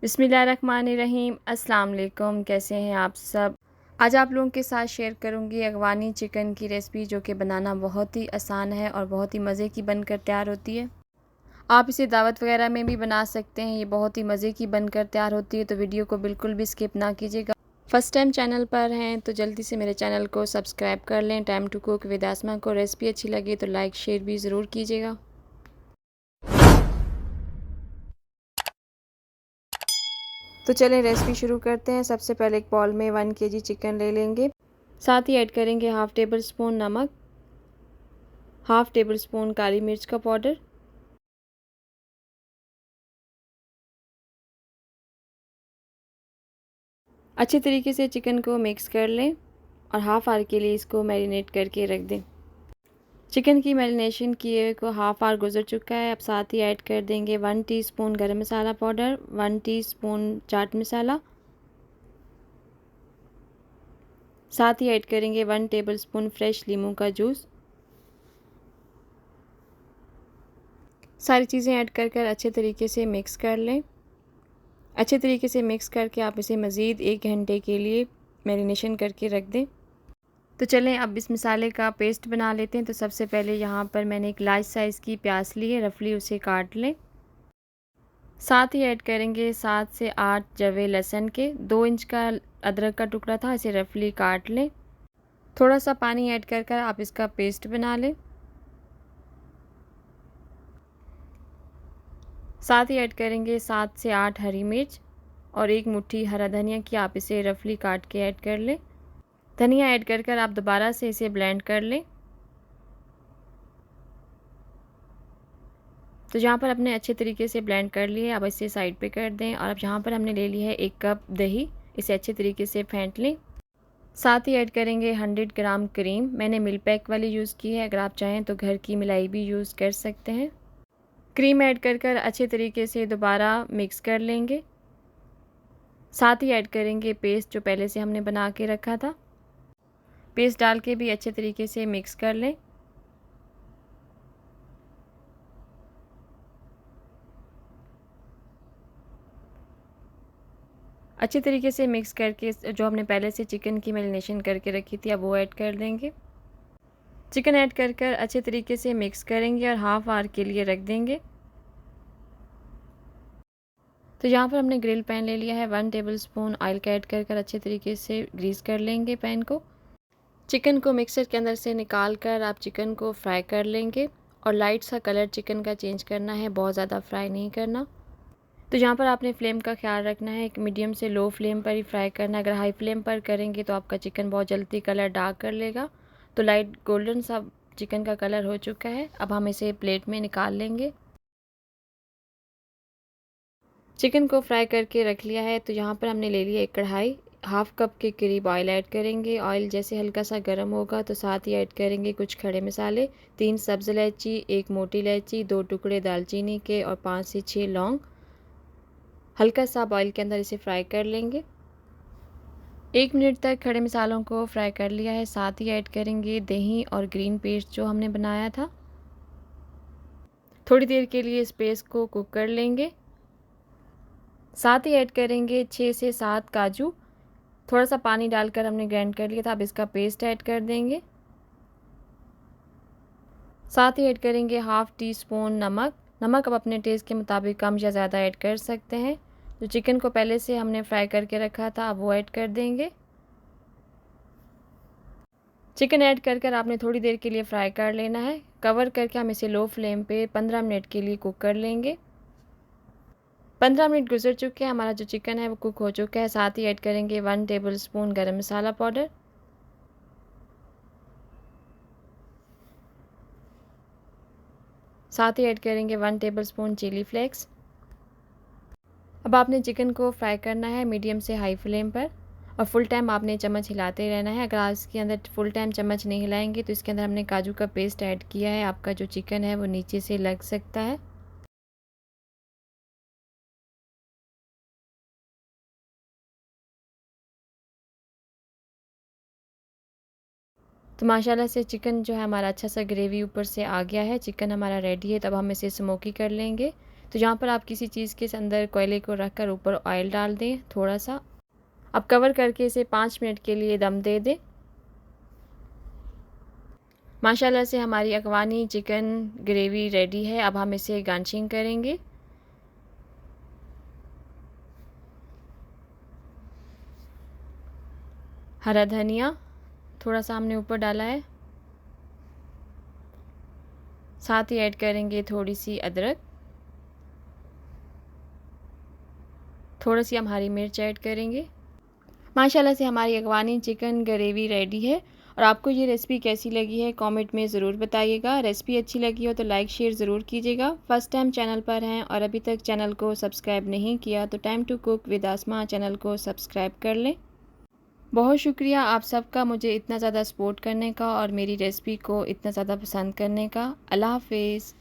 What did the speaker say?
बिस्मिल्लाहिर्रहमानिर्रहीम। अस्सलाम वालेकुम। कैसे हैं आप सब? आज आप लोगों के साथ शेयर करूंगी अगवानी चिकन की रेसिपी, जो कि बनाना बहुत ही आसान है और बहुत ही मज़े की बनकर तैयार होती है। आप इसे दावत वगैरह में भी बना सकते हैं। ये बहुत ही मज़े की बनकर तैयार होती है, तो वीडियो को बिल्कुल भी स्किप ना कीजिएगा। फ़र्स्ट टाइम चैनल पर हैं तो जल्दी से मेरे चैनल को सब्सक्राइब कर लें। टाइम टू कुक विद आसमा को रेसिपी अच्छी लगे तो लाइक शेयर भी ज़रूर कीजिएगा। तो चलें रेसिपी शुरू करते हैं। सबसे पहले एक बॉल में 1 kg चिकन ले लेंगे। साथ ही ऐड करेंगे हाफ़ टेबल स्पून नमक, हाफ़ टेबल स्पून काली मिर्च का पाउडर, अच्छे तरीके से चिकन को मिक्स कर लें और हाफ़ आवर के लिए इसको मैरिनेट करके रख दें। चिकन की मैरिनेशन किए को हाफ़ आवर गुजर चुका है। अब साथ ही ऐड कर देंगे 1 टीस्पून गरम मसाला पाउडर, 1 टीस्पून चाट मसाला, साथ ही ऐड करेंगे 1 टेबल स्पून फ्रेश नींबू का जूस। सारी चीज़ें ऐड कर अच्छे तरीके से मिक्स कर लें। अच्छे तरीके से मिक्स करके आप इसे मज़ीद 1 घंटे के लिए मैरिनेशन करके रख दें। तो चलें अब इस मसाले का पेस्ट बना लेते हैं। तो सबसे पहले यहाँ पर मैंने एक लार्ज साइज़ की प्याज ली है, रफली उसे काट लें। साथ ही ऐड करेंगे 7 से 8 जवे लहसुन के, 2 इंच का अदरक का टुकड़ा था, इसे रफली काट लें। थोड़ा सा पानी ऐड कर आप इसका पेस्ट बना लें। साथ ही ऐड करेंगे 7 से 8 हरी मिर्च और 1 मुट्ठी हरा धनिया की, आप इसे रफली काट के ऐड कर लें। धनिया ऐड कर आप दोबारा से इसे ब्लेंड कर लें। तो जहाँ पर आपने अच्छे तरीके से ब्लेंड कर लिए, अब इसे साइड पे कर दें। और अब यहाँ पर हमने ले ली है 1 कप दही, इसे अच्छे तरीके से फेंट लें। साथ ही ऐड करेंगे 100 ग्राम क्रीम, मैंने मिल्क पैक वाली यूज़ की है, अगर आप चाहें तो घर की मलाई भी यूज़ कर सकते हैं। क्रीम ऐड कर अच्छे तरीके से दोबारा मिक्स कर लेंगे। साथ ही ऐड करेंगे पेस्ट जो पहले से हमने बना के रखा था। पेस्ट डाल के भी अच्छे तरीके से मिक्स कर लें। अच्छे तरीके से मिक्स करके जो हमने पहले से चिकन की मैरिनेशन करके रखी थी, अब वो ऐड कर देंगे। चिकन ऐड कर अच्छे तरीके से मिक्स करेंगे और हाफ़ आवर के लिए रख देंगे। तो यहाँ पर हमने ग्रिल पैन ले लिया है, 1 टेबल स्पून ऑयल का ऐड कर अच्छे तरीके से ग्रीस कर लेंगे पैन को। चिकन को मिक्सर के अंदर से निकाल कर आप चिकन को फ्राई कर लेंगे और लाइट सा कलर चिकन का चेंज करना है, बहुत ज़्यादा फ्राई नहीं करना। तो यहाँ पर आपने फ्लेम का ख्याल रखना है, एक मीडियम से लो फ्लेम पर ही फ्राई करना है। अगर हाई फ्लेम पर करेंगे तो आपका चिकन बहुत जल्दी कलर डार्क कर लेगा। तो लाइट गोल्डन सा चिकन का कलर हो चुका है, अब हम इसे प्लेट में निकाल लेंगे। चिकन को फ्राई करके रख लिया है। तो यहाँ पर हमने ले लिया एक कढ़ाई, हाफ़ कप के करीब ऑयल ऐड करेंगे। ऑयल जैसे हल्का सा गर्म होगा तो साथ ही ऐड करेंगे कुछ खड़े मसाले, 3 सब्ज़ इलायची, 1 मोटी इलायची, 2 टुकड़े दालचीनी के और 5 से 6 लौंग। हल्का सा ऑयल के अंदर इसे फ्राई कर लेंगे। 1 मिनट तक खड़े मसालों को फ्राई कर लिया है। साथ ही ऐड करेंगे दही और ग्रीन पेस्ट जो हमने बनाया था। थोड़ी देर के लिए इस पेस्ट को कुक कर लेंगे। साथ ही ऐड करेंगे 6 से 7 काजू, थोड़ा सा पानी डालकर हमने ग्राइंड कर लिया था, अब इसका पेस्ट ऐड कर देंगे। साथ ही ऐड करेंगे हाफ़ टी स्पून नमक। नमक अब अपने टेस्ट के मुताबिक कम या ज़्यादा ऐड कर सकते हैं। जो चिकन को पहले से हमने फ्राई करके रखा था, अब वो ऐड कर देंगे। चिकन ऐड कर आपने थोड़ी देर के लिए फ्राई कर लेना है। कवर करके हम इसे लो फ्लेम पे 15 मिनट के लिए कुक कर लेंगे। 15 मिनट गुजर चुके हैं, हमारा जो चिकन है वो कुक हो चुका है। साथ ही ऐड करेंगे 1 टेबल स्पून गरम मसाला पाउडर, साथ ही ऐड करेंगे 1 टेबल स्पून चिली फ्लेक्स। अब आपने चिकन को फ्राई करना है मीडियम से हाई फ्लेम पर और फुल टाइम आपने चम्मच हिलाते रहना है। अगर आप इसके अंदर फुल टाइम चम्मच नहीं हिलाएंगे तो इसके अंदर हमने काजू का पेस्ट ऐड किया है, आपका जो चिकन है वो नीचे से लग सकता है। तो माशाल्लाह से चिकन जो है हमारा अच्छा सा ग्रेवी ऊपर से आ गया है। चिकन हमारा रेडी है, तब हम इसे स्मोकी कर लेंगे। तो यहाँ पर आप किसी चीज़ के अंदर कोयले को रख कर ऊपर ऑयल डाल दें थोड़ा सा। अब कवर करके इसे 5 मिनट के लिए दम दे दें। माशाल्लाह से हमारी अफगानी चिकन ग्रेवी रेडी है। अब हम इसे गार्निशिंग करेंगे। हरा धनिया थोड़ा सा हमने ऊपर डाला है, साथ ही ऐड करेंगे थोड़ी सी अदरक, थोड़ी सी हम हरी मिर्च ऐड करेंगे। माशाल्लाह से हमारी अफगानी चिकन ग्रेवी रेडी है। और आपको ये रेसिपी कैसी लगी है कमेंट में ज़रूर बताइएगा। रेसिपी अच्छी लगी हो तो लाइक शेयर ज़रूर कीजिएगा। फर्स्ट टाइम चैनल पर हैं और अभी तक चैनल को सब्सक्राइब नहीं किया तो time to cook with Aasma channel को सब्सक्राइब कर लें। बहुत शुक्रिया आप सबका मुझे इतना ज़्यादा सपोर्ट करने का और मेरी रेसिपी को इतना ज़्यादा पसंद करने का। अल्लाह हाफ़िज़।